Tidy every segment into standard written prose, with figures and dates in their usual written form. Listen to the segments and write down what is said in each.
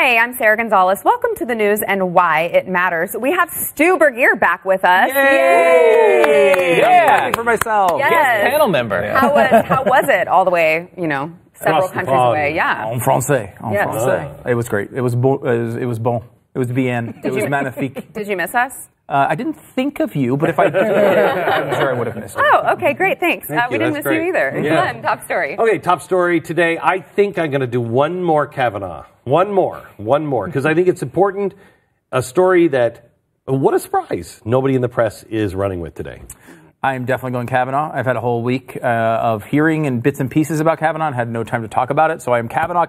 Hey, I'm Sarah Gonzalez. Welcome to the news and why it matters. We have Stu Bergier back with us. Yay! Yeah, for myself. Yes. Guest panel member. Yeah. How was it all the way, several countries away? Yeah. En français. Yes. It was great. It was bon. It was bien. It was magnifique. Did you miss us? I didn't think of you, but if I did, I'm sure I would have missed it. Oh, okay, great, thanks. We didn't miss great. you either. Yeah. Glenn, top story. Okay, top story today. I think I'm going to do one more Kavanaugh. One more, because I think it's important. A story that, what a surprise, nobody in the press is running with today. I'm definitely going Kavanaugh. I've had a whole week of hearing and bits and pieces about Kavanaugh and had no time to talk about it, so I am Kavanaugh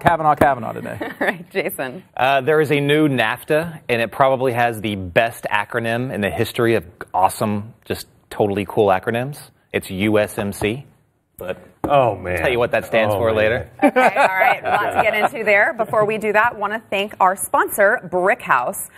today. All right, Jason. There is a new NAFTA, and it probably has the best acronym in the history of awesome, just totally cool acronyms. It's USMC. But oh man, I'll tell you what that stands for later. Okay, all right, a lot to get into there. Before we do that, want to thank our sponsor, Brick House.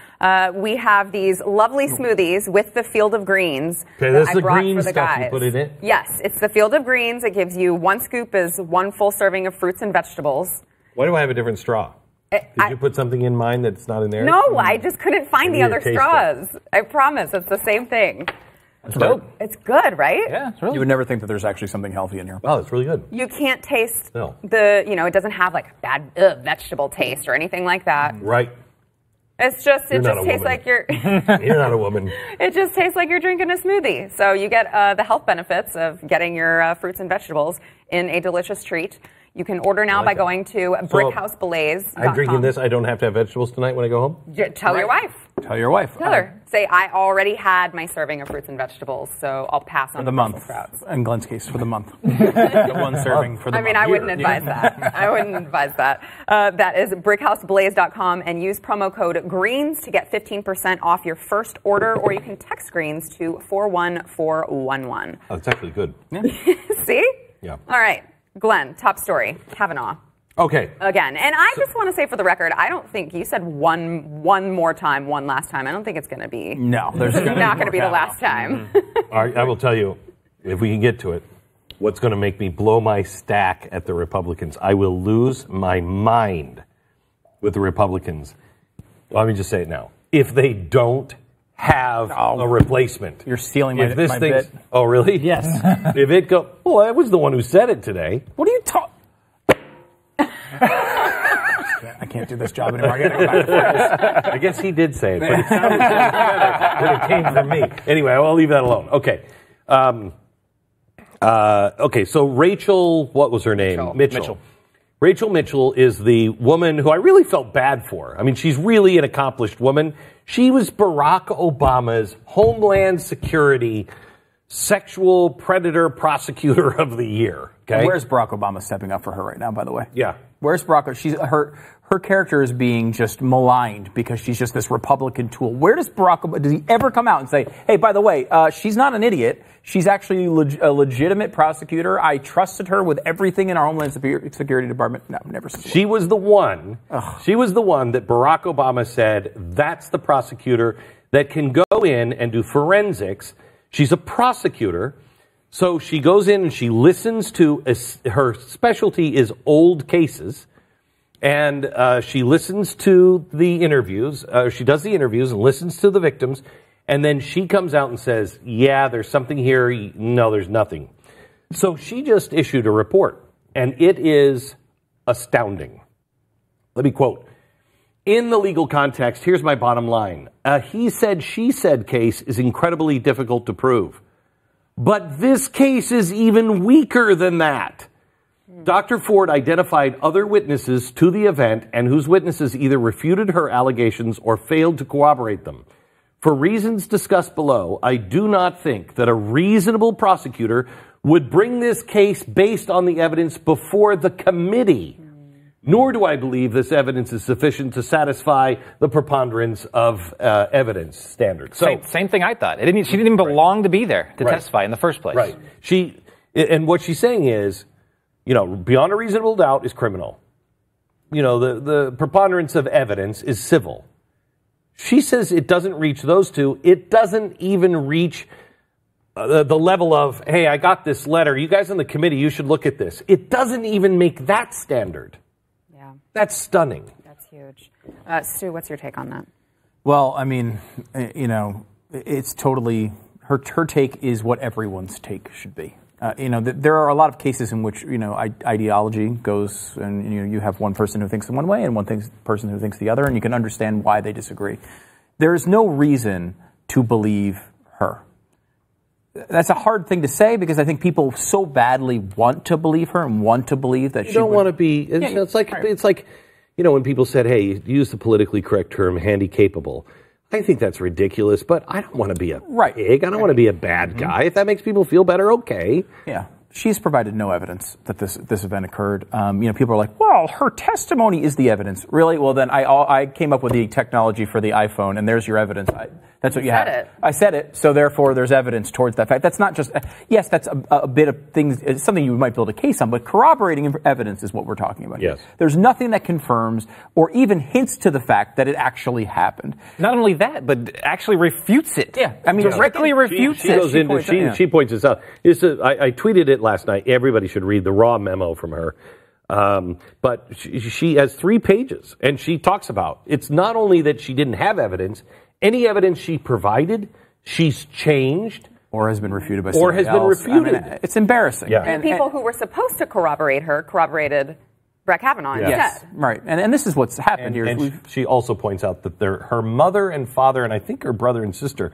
We have these lovely smoothies with the Field of Greens. Okay, this is the brought green for the stuff guys. you put in it? Yes, it's the Field of Greens. It gives you 1 scoop is 1 full serving of fruits and vegetables. Why do I have a different straw? Did you put something in mine that's not in there? No, I just couldn't find the need other to taste straws. I promise, it's the same thing. That's dope. It's good, right? Yeah, it's really. You would never think that there's actually something healthy in here. Wow, that's really good. You can't taste No. it doesn't have like a bad vegetable taste or anything like that. Right. It's just, You're it not just a tastes woman. like you're, You're not a woman. it just tastes like you're drinking a smoothie. So you get the health benefits of getting your fruits and vegetables in a delicious treat. You can order now by going to BrickHouseBlaze.com. I'm drinking this. I don't have to have vegetables tonight when I go home? Tell your wife. Tell your wife. Tell her. Say, I already had my serving of fruits and vegetables, so I'll pass on For the Brussels month. sprouts. In Glenn's case, for the month. The 1 serving for the month. I wouldn't advise that. I wouldn't advise that. That is BrickHouseBlaze.com and use promo code GREENS to get 15% off your first order, or you can text GREENS to 41411. Oh, it's actually good. Yeah. See? Yeah. All right. Glenn, top story. Kavanaugh. Okay. Again. And I just want to say for the record, I don't think you said one more time, one last time. I don't think it's going to be. No, there's not going to be the last time. All right, I will tell you, if we can get to it, what's going to make me blow my stack at the Republicans. I will lose my mind with the Republicans. Let me just say it now. If they don't have a replacement. You're stealing my bit. bit. Oh, really? Yes. If it go, well, I was the one who said it today. What are you talking? I can't do this job anymore. I gotta go back to France. I guess he did say it, but it sounded better when it came from me. Anyway, I'll leave that alone. Okay. Okay, so Rachel, what was her name? Mitchell. Rachel Mitchell is the woman who I really felt bad for. I mean, she's really an accomplished woman. She was Barack Obama's Homeland Security sexual predator prosecutor of the year. Okay? Where's Barack Obama stepping up for her right now, by the way? Yeah. Where's Barack? Her character is being just maligned because she's just this Republican tool. Where does Barack Obama, does he ever come out and say, hey, by the way, she's not an idiot. She's actually a legitimate prosecutor. I trusted her with everything in our Homeland Security Department. No, never. She was the one. She was the one that Barack Obama said, that's the prosecutor that can go in and do forensics. She's a prosecutor. So she goes in and she listens to, her specialty is old cases. And she listens to the interviews. She does the interviews and listens to the victims. And then she comes out and says, yeah, there's something here. No, there's nothing. So she just issued a report. And it is astounding. Let me quote. In the legal context, here's my bottom line. A he said, she said case is incredibly difficult to prove. But this case is even weaker than that. Dr. Ford identified other witnesses to the event and whose witnesses either refuted her allegations or failed to corroborate them. For reasons discussed below, I do not think that a reasonable prosecutor would bring this case based on the evidence before the committee. Nor do I believe this evidence is sufficient to satisfy the preponderance of evidence standards. So, same thing I thought. She didn't even belong to be there to testify in the first place. Right. And what she's saying is, beyond a reasonable doubt is criminal. The preponderance of evidence is civil. She says it doesn't reach those two. It doesn't even reach the level of, hey, I got this letter. You guys on the committee, you should look at this. It doesn't even make that standard. Yeah. That's stunning. That's huge. Stu, what's your take on that? Well, I mean, it's totally her take is what everyone's take should be. There are a lot of cases in which ideology goes, and you have one person who thinks in one way and person who thinks the other, and you can understand why they disagree. There is no reason to believe her. That's a hard thing to say because I think people so badly want to believe her and want to believe that she don't want to be. It's like when people said, "Hey, use the politically correct term, handy-capable." I think that's ridiculous, but I don't want to be a pig. I don't want to be a bad guy. If that makes people feel better, okay. Yeah. She's provided no evidence that this event occurred. People are like, well, her testimony is the evidence. Really? Well, then I came up with the technology for the iPhone, and there's your evidence. That's what you have. I said it, so therefore there's evidence towards that fact. That's not just, yes, that's a bit of things, it's something you might build a case on, but corroborating evidence is what we're talking about. Yes. There's nothing that confirms or even hints to the fact that it actually happened. Not only that, but actually refutes it. Yeah. I mean, directly refutes it. She points this out. I tweeted it last night. Everybody should read the raw memo from her. But she has 3 pages, and she talks about it's not only that she didn't have evidence, any evidence she provided, she's changed. Or has been refuted by somebody else. I mean, it's embarrassing. Yeah. And people who were supposed to corroborate her corroborated Brett Kavanaugh instead. Yes, right. And this is what's happened here. And she also points out that her mother and father, and I think her brother and sister,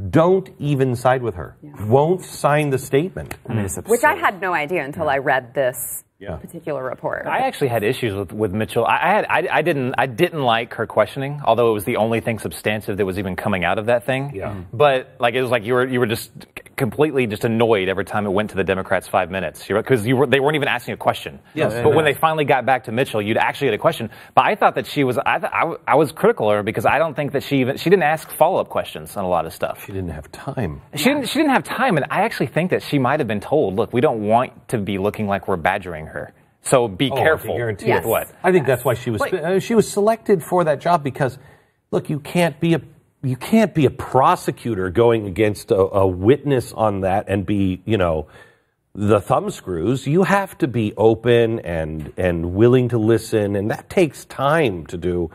don't even side with her. Yeah. Won't sign the statement. I mean, it's absurd. Which I had no idea until I read this particular report. I actually had issues with Mitchell. I didn't like her questioning, although it was the only thing substantive that was even coming out of that thing. Yeah. But it was like you were just completely just annoyed every time it went to the Democrats 5 minutes because they weren't even asking a question. Yes. But when they finally got back to Mitchell, you'd actually had a question. But I thought that she was. I was critical of her because I don't think that she didn't ask follow-up questions on a lot of stuff. She didn't have time. She didn't have time, and I actually think that she might have been told, "Look, we don't want to be looking like we're badgering her. So be careful." I guarantee yes. it. What? I think that's why she was selected for that job because, look, you can't be a prosecutor going against a witness on that and be the thumbscrews. You have to be open and willing to listen, and that takes time to do.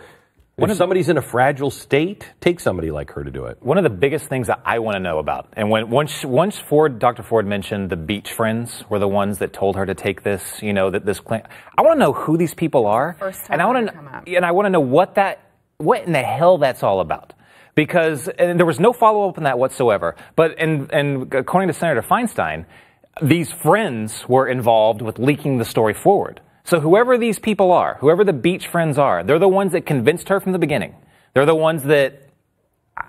If somebody's in a fragile state, take somebody like her to do it. One of the biggest things that I want to know about, and once Dr. Ford mentioned the beach friends were the ones that told her to take this, that this claim. I want to know who these people are, and I want to know what in the hell that's all about. Because there was no follow-up on that whatsoever. But and according to Senator Feinstein, these friends were involved with leaking the story forward. So whoever these people are, whoever the beach friends are, they're the ones that convinced her from the beginning. They're the ones that,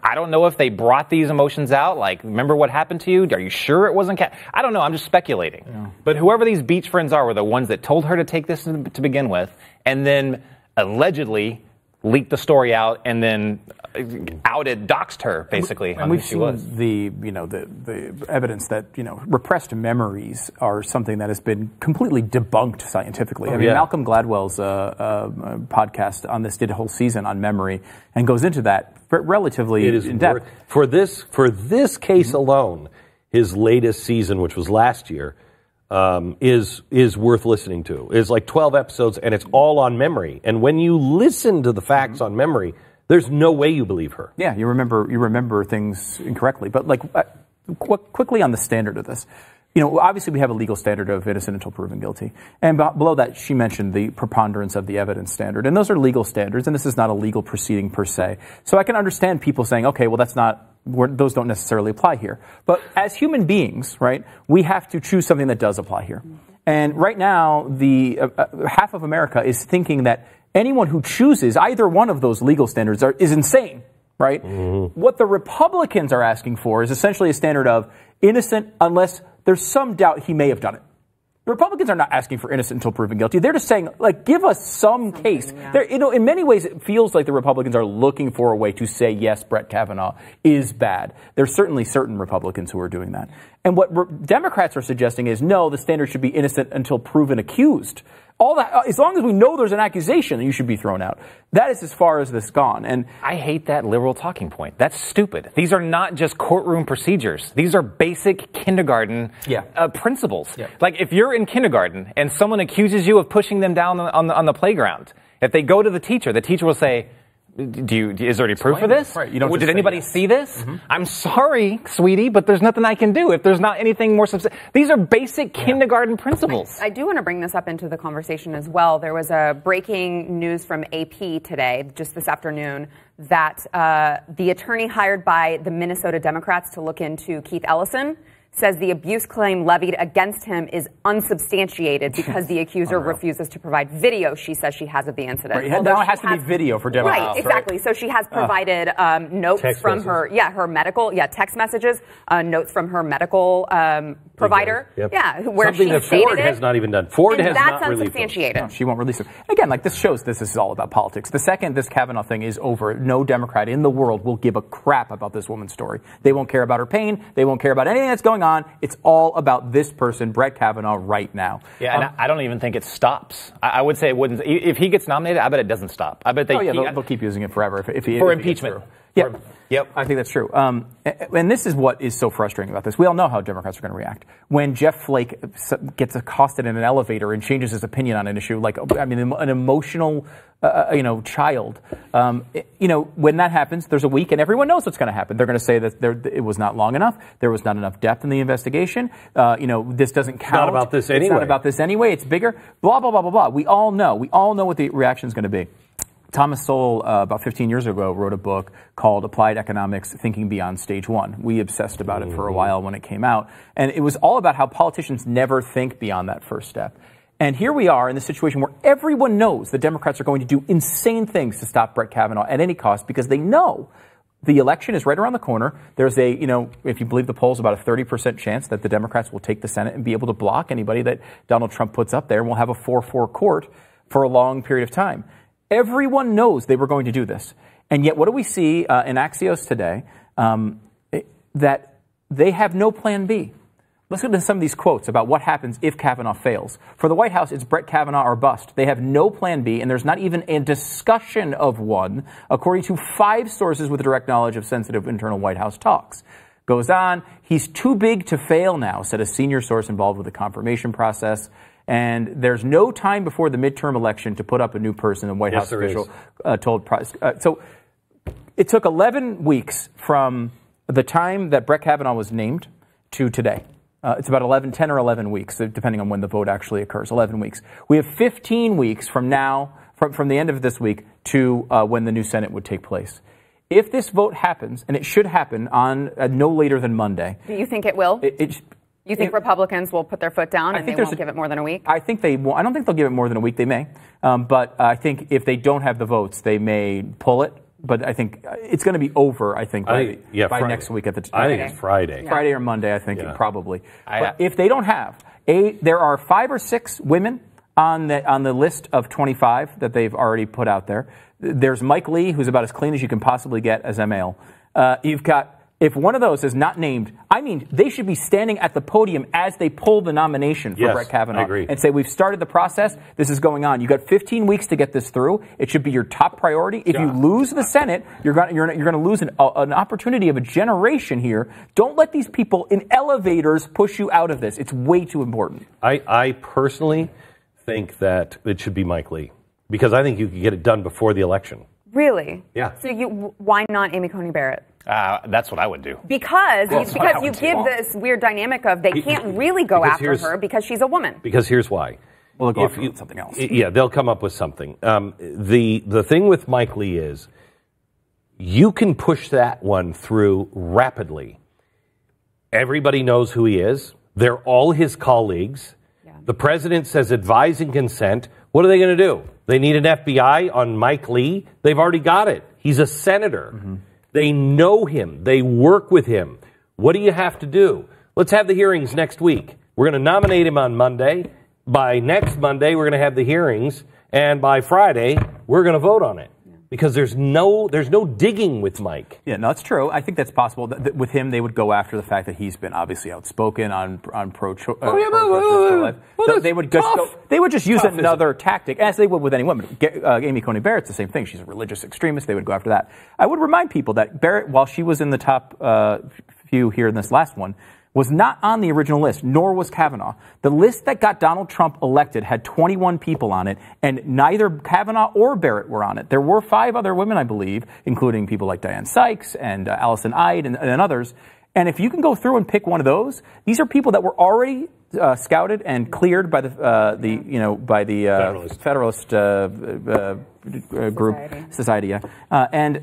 I don't know if they brought these emotions out, like, remember what happened to you? Are you sure it wasn't I don't know, I'm just speculating. Yeah. But whoever these beach friends are were the ones that told her to take this to begin with, and then allegedly leaked the story out and then doxed her, basically. And we've seen the evidence that repressed memories are something that has been completely debunked scientifically. Malcolm Gladwell's podcast on this did a whole season on memory and goes into that relatively in depth. For this case alone, his latest season, which was last year, is worth listening to. It's like 12 episodes, and it's all on memory. And when you listen to the facts on memory, there's no way you believe her. Yeah, you remember things incorrectly. But quickly on the standard of this, obviously we have a legal standard of innocent until proven guilty, and below that she mentioned the preponderance of the evidence standard, and those are legal standards, and this is not a legal proceeding per se. So I can understand people saying, okay, well those don't necessarily apply here. But as human beings, right, we have to choose something that does apply here. And right now, the half of America is thinking that anyone who chooses either one of those legal standards is insane, right? Mm-hmm. What the Republicans are asking for is essentially a standard of innocent unless there's some doubt he may have done it. The Republicans are not asking for innocent until proven guilty. They're just saying, give us some case. Yeah. In many ways, it feels like the Republicans are looking for a way to say, yes, Brett Kavanaugh is bad. There's certainly certain Republicans who are doing that. And what Democrats are suggesting is, no, the standard should be innocent until proven accused. All that, as long as we know there's an accusation, you should be thrown out. That is as far as this gone. And I hate that liberal talking point. That's stupid. These are not just courtroom procedures. These are basic kindergarten principles. Yeah. Like if you're in kindergarten and someone accuses you of pushing them down on the playground, If they go to the teacher will say, is there any proof of this? Right. Did anybody see this? Mm-hmm. I'm sorry, sweetie, but there's nothing I can do if there's not anything more substantial. These are basic kindergarten principles. I do want to bring this up into the conversation as well. There was a breaking news from AP today, just this afternoon, that the attorney hired by the Minnesota Democrats to look into Keith Ellison says the abuse claim levied against him is unsubstantiated because the accuser refuses to provide video she says she has of the incident. Right. Now it has to be video for Democrats. Right, exactly. So she has provided notes from her medical, text messages, notes from her medical provider. Yep. Where something she that Ford has not even done. Ford has not released them. That's unsubstantiated. No, she won't release it. Again, this shows this is all about politics. The second this Kavanaugh thing is over, no Democrat in the world will give a crap about this woman's story. They won't care about her pain. They won't care about anything that's going on. It's all about this person, Brett Kavanaugh, right now. Yeah, and I don't even think it stops. I would say it wouldn't. If he gets nominated, I bet it doesn't stop. I bet they'll keep using it forever if impeachment. Yeah. Yep. I think that's true. And this is what is so frustrating about this. We all know how Democrats are going to react. When Jeff Flake gets accosted in an elevator and changes his opinion on an issue, an emotional, child, when that happens, there's a week and everyone knows what's going to happen. They're going to say that it was not long enough. There was not enough depth in the investigation. This doesn't count. It's not about this anyway. It's not about this anyway. It's bigger. Blah, blah, blah, blah, blah. We all know what the reaction is going to be. Thomas Sowell, about 15 years ago, wrote a book called Applied Economics, Thinking Beyond Stage 1. We obsessed about it for a while when it came out. And it was all about how politicians never think beyond that first step. And here we are in the situation where everyone knows the Democrats are going to do insane things to stop Brett Kavanaugh at any cost because they know the election is right around the corner. There's if you believe the polls, about a 30% chance that the Democrats will take the Senate and be able to block anybody that Donald Trump puts up there, and we'll have a 4-4 court for a long period of time. Everyone knows they were going to do this. And yet what do we see in Axios today? That they have no plan B. Listen to some of these quotes about what happens if Kavanaugh fails. For the White House, it's Brett Kavanaugh or bust. They have no plan B, and there's not even a discussion of one, according to 5 sources with direct knowledge of sensitive internal White House talks. Goes on, he's too big to fail now, said a senior source involved with the confirmation process. And there's no time before the midterm election to put up a new person, a White House official told Price. So it took 11 weeks from the time that Brett Kavanaugh was named to today. It's about 10 or 11 weeks, depending on when the vote actually occurs, 11 weeks. We have 15 weeks from now, from the end of this week to when the new Senate would take place. If this vote happens, and it should happen on no later than Monday. Do you think it will? You think Republicans will put their foot down and they won't give it more than a week? I think they won't. I don't think they'll give it more than a week. They may. But I think if they don't have the votes, they may pull it. But I think it's going to be over, I think, by next week. I think it's Friday. Friday or Monday, I think, probably. But if they don't have, there are 5 or 6 women on the list of 25 that they've already put out there. There's Mike Lee, who's about as clean as you can possibly get as a male. You've got... If one of those is not named, they should be standing at the podium as they pull the nomination for Brett Kavanaugh. I agree. And say, we've started the process. This is going on. You've got 15 weeks to get this through. It should be your top priority. If you lose the Senate, you're going to lose an opportunity of a generation here. Don't let these people in elevators push you out of this. It's way too important. I personally think that it should be Mike Lee because I think you could get it done before the election. Really? Yeah. So why not Amy Coney Barrett? That's what I would do. Because you give this weird dynamic of they can't really go after her because she's a woman. Because here's why. Well, they'll go after something else. Yeah, they'll come up with something. The thing with Mike Lee is you can push that one through rapidly. Everybody knows who he is. They're all his colleagues. Yeah. The president says advise and consent. What are they going to do? They need an FBI on Mike Lee? They've already got it. He's a senator. Mm-hmm. They know him. They work with him. What do you have to do? Let's have the hearings next week. We're going to nominate him on Monday. By next Monday, we're going to have the hearings. And by Friday, we're going to vote on it. Because there's no digging with Mike. Yeah, no, that's true. I think that's possible. With him, they would go after the fact that he's been obviously outspoken on pro-choice. They would just use another tactic, as they would with any woman. Amy Coney Barrett's the same thing. She's a religious extremist. They would go after that. I would remind people that Barrett, while she was in the top few here in this last one, was not on the original list, nor was Kavanaugh. The list that got Donald Trump elected had 21 people on it, and neither Kavanaugh or Barrett were on it. There were 5 other women, I believe, including people like Diane Sykes and Ellison and others. And if you can go through and pick one of those, these are people that were already scouted and cleared by the Federalist group society. And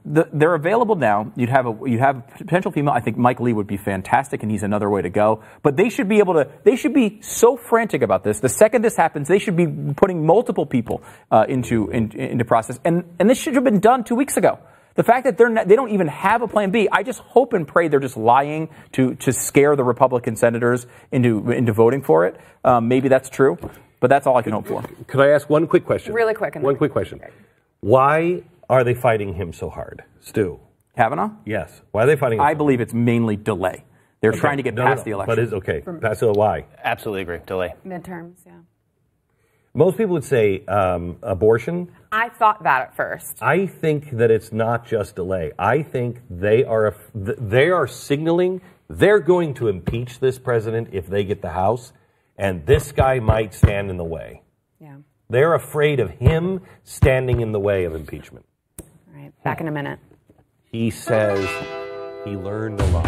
they're available now. You'd have a potential female. I think Mike Lee would be fantastic, and he's another way to go. But they should be able to. They should be so frantic about this. The second this happens, they should be putting multiple people into process. And this should have been done 2 weeks ago. The fact that they don't even have a plan B, I just hope and pray they're just lying to scare the Republican senators into voting for it. Maybe that's true, but that's all I can hope for. Could I ask one quick question? Really quick. One quick question. Why are they fighting him so hard, Stu? Kavanaugh? Yes. Why are they fighting him? I believe it's mainly delay. They're trying to get past the election. But pass it. Why? Absolutely agree. Delay. Midterms, yeah. Most people would say abortion. I thought that at first. I think that it's not just delay. I think they are signaling they're going to impeach this president if they get the House, and this guy might stand in the way. Yeah. They're afraid of him standing in the way of impeachment. All right. Back in a minute. He says he learned a lot.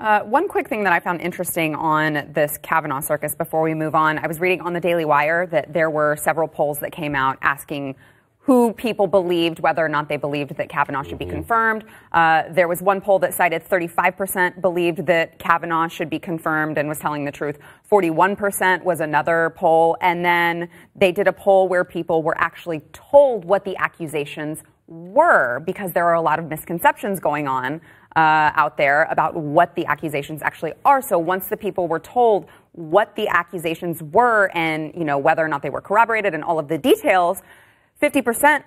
One quick thing that I found interesting on this Kavanaugh circus before we move on, I was reading on the Daily Wire that there were several polls that came out asking who people believed, whether or not they believed that Kavanaugh should be confirmed. There was one poll that cited 35% believed that Kavanaugh should be confirmed and was telling the truth. 41% was another poll. And then they did a poll where people were actually told what the accusations were, because there are a lot of misconceptions going on out there about what the accusations actually are. So once the people were told what the accusations were and, you know, whether or not they were corroborated and all of the details, 57%,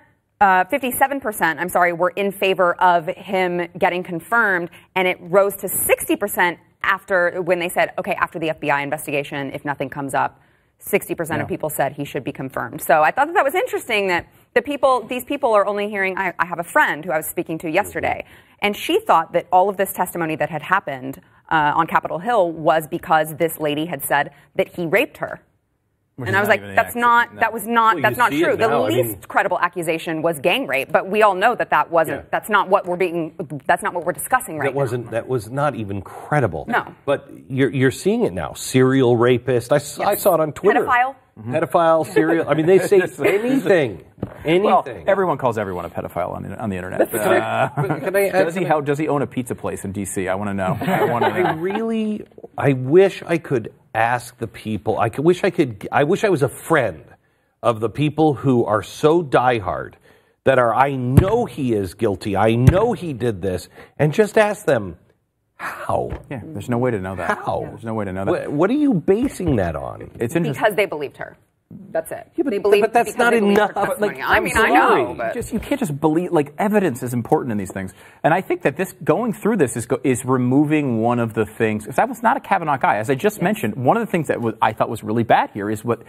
were in favor of him getting confirmed, and it rose to 60% after when they said, okay, after the FBI investigation, if nothing comes up, 60% of people said he should be confirmed. So I thought that was interesting that these people are only hearing. I have a friend who I was speaking to yesterday, and she thought that all of this testimony that had happened on Capitol Hill was because this lady had said that he raped her. And I was like, that's not true. The least credible accusation was gang rape, but we all know that wasn't, that's not what we're discussing right now. That was not even credible. No. But you're seeing it now. Serial rapist. I saw it on Twitter. Pedophile. Pedophile, serial. I mean, they say anything. Well, everyone calls everyone a pedophile on the internet. Does he own a pizza place in D.C.? I want to know. I wish I could ask the people. I wish I was a friend of the people who are so diehard that I know he is guilty. I know he did this, and just ask them how. Yeah, there's no way to know that. How? There's no way to know that. What are you basing that on? It's interesting because they believed her. That's it. Yeah, but that's not enough. I know. But you can't just believe. Evidence is important in these things, and I think that going through this is removing one of the things. Because I was not a Kavanaugh guy, as I just mentioned. One of the things that I thought was really bad here is what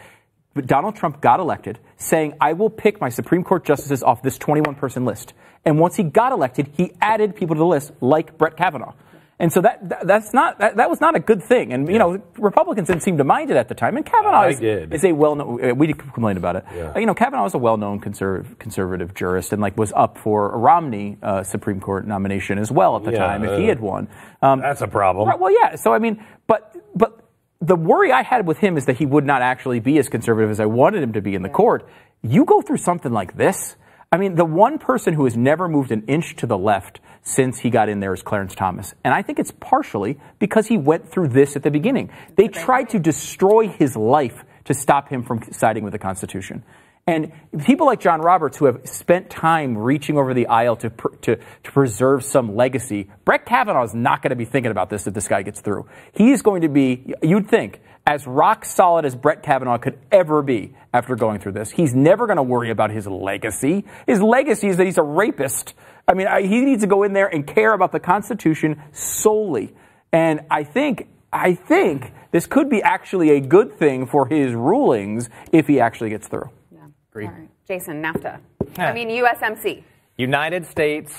Donald Trump got elected, saying, "I will pick my Supreme Court justices off this 21-person list." And once he got elected, he added people to the list, like Brett Kavanaugh. And so that was not a good thing. And, Republicans didn't seem to mind it at the time. And Kavanaugh is a well-known, we complained about it. Yeah. Kavanaugh is a well-known conservative jurist and was up for a Romney Supreme Court nomination as well at the time if he had won. That's a problem. Well, yeah. So, but the worry I had with him is that he would not actually be as conservative as I wanted him to be in the court. You go through something like this. The one person who has never moved an inch to the left since he got in there is Clarence Thomas. And I think it's partially because he went through this at the beginning. They tried to destroy his life to stop him from siding with the Constitution. And people like John Roberts, who have spent time reaching over the aisle to preserve some legacy, Brett Kavanaugh is not going to be thinking about this if this guy gets through. He is going to be, you'd think, as rock solid as Brett Kavanaugh could ever be after going through this. He's never going to worry about his legacy. His legacy is that he's a rapist. He needs to go in there and care about the Constitution solely. And I think this could be actually a good thing for his rulings if he actually gets through. Yeah. Agreed. All right. Jason, NAFTA. USMC. United States,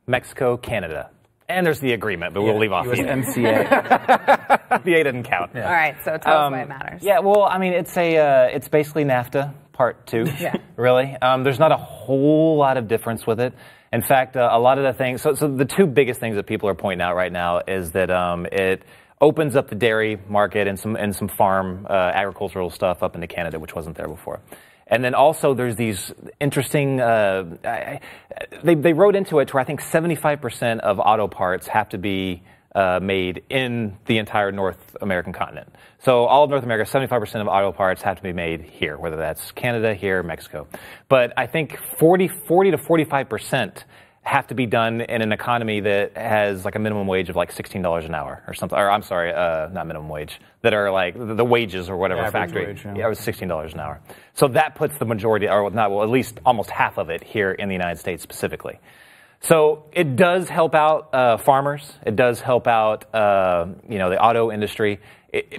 Mexico, Canada. And there's the agreement, but we'll leave off USMCA. The A didn't count. Yeah. All right, so tell us why it matters. Yeah, well, it's basically NAFTA Part 2, really. There's not a whole lot of difference with it. In fact, a lot of the things, so the two biggest things that people are pointing out right now is that it opens up the dairy market and some farm agricultural stuff up into Canada, which wasn't there before. And then also there's these interesting, they wrote into it to where I think 75% of auto parts have to be made in the entire North American continent. So all of North America, 75% of auto parts have to be made here, whether that's Canada, here, Mexico. But I think 40 to 45% have to be done in an economy that has like a minimum wage of like $16 an hour or something. Or I'm sorry, not minimum wage. That are like the wages or whatever factory. Wage, yeah, it was $16 an hour. So that puts the majority, or not, well, at least almost half of it here in the United States specifically. So it does help out farmers. It does help out the auto industry.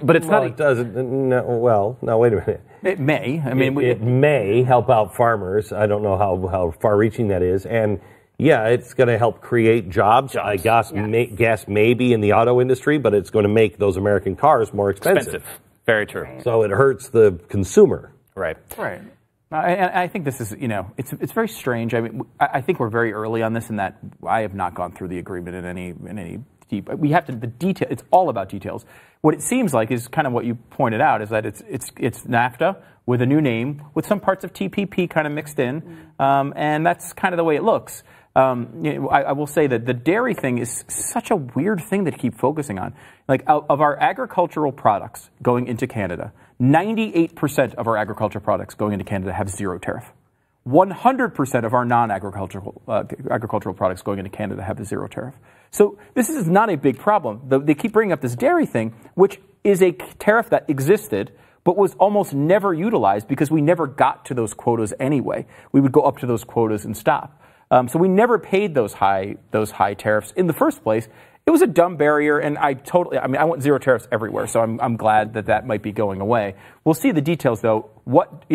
But it's not. It doesn't. No, wait a minute. It may. It may help out farmers. I don't know how far-reaching that is, and. Yeah, it's going to help create jobs. I guess maybe in the auto industry, but it's going to make those American cars more expensive. Very true. Right. So it hurts the consumer. Right. Right. I think this is, it's very strange. I think we're very early on this in that I have not gone through the agreement in any deep. We have to, the detail, it's all about details. What it seems like is kind of what you pointed out, is that it's NAFTA with a new name, with some parts of TPP kind of mixed in, and that's kind of the way it looks. I will say that the dairy thing is such a weird thing to keep focusing on. Like, of our agricultural products going into Canada, 98% of our agricultural products going into Canada have zero tariff. 100% of our agricultural products going into Canada have a zero tariff. So this is not a big problem. They keep bringing up this dairy thing, which is a tariff that existed, but was almost never utilized because we never got to those quotas anyway. We would go up to those quotas and stop. So we never paid those high tariffs in the first place. it was a dumb barrier, and I want zero tariffs everywhere, so I'm glad that might be going away. We'll see the details, though. What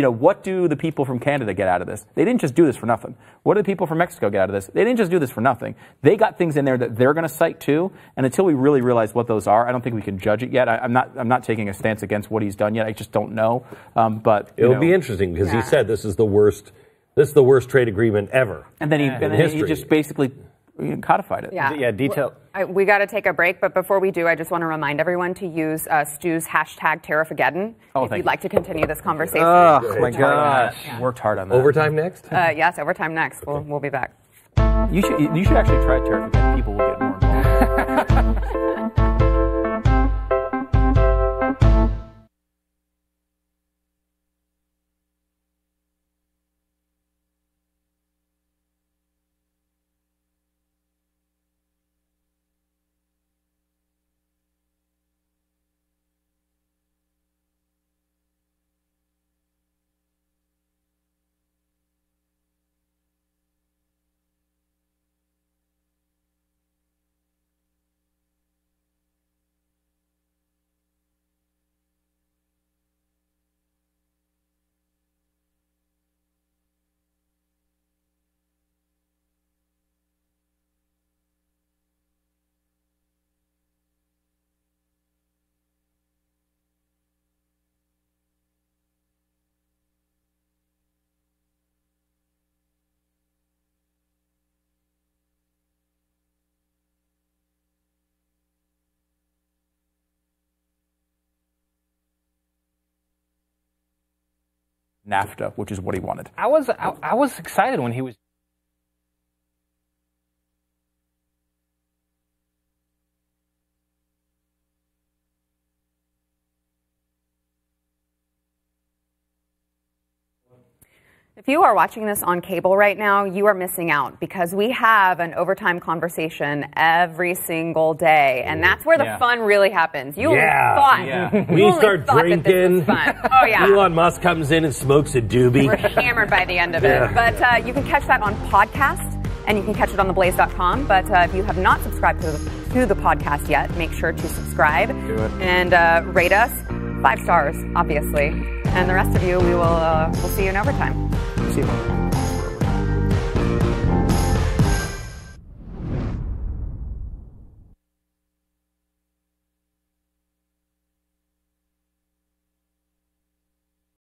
do the people from Canada get out of this? They didn't just do this for nothing. What do the people from Mexico get out of this? They didn't just do this for nothing. They got things in there that they're going to cite too, and until we really realize what those are, I don't think we can judge it yet. I'm not taking a stance against what he's done yet. I just don't know. But it'll be interesting because he said this is the worst trade agreement ever. And then he just basically codified it. Yeah, detail. We got to take a break, but before we do, I just want to remind everyone to use Stu's hashtag Tariffageddon if you'd like to continue this conversation. Oh, my gosh. Worked hard on that. Overtime next? Yes, overtime next. We'll be back. You should actually try Tariffageddon. People will get more involved. NAFTA, which is what he wanted. I was excited when he was. If you are watching this on cable right now, you are missing out because we have an overtime conversation every single day, and that's where the fun really happens. You only thought we start drinking. Oh yeah, Elon Musk comes in and smokes a doobie. We're hammered by the end of it. But you can catch that on podcast, and you can catch it on TheBlaze.com. But if you have not subscribed to the podcast yet, make sure to subscribe and rate us 5 stars, obviously. And the rest of you, we'll see you in overtime. See you.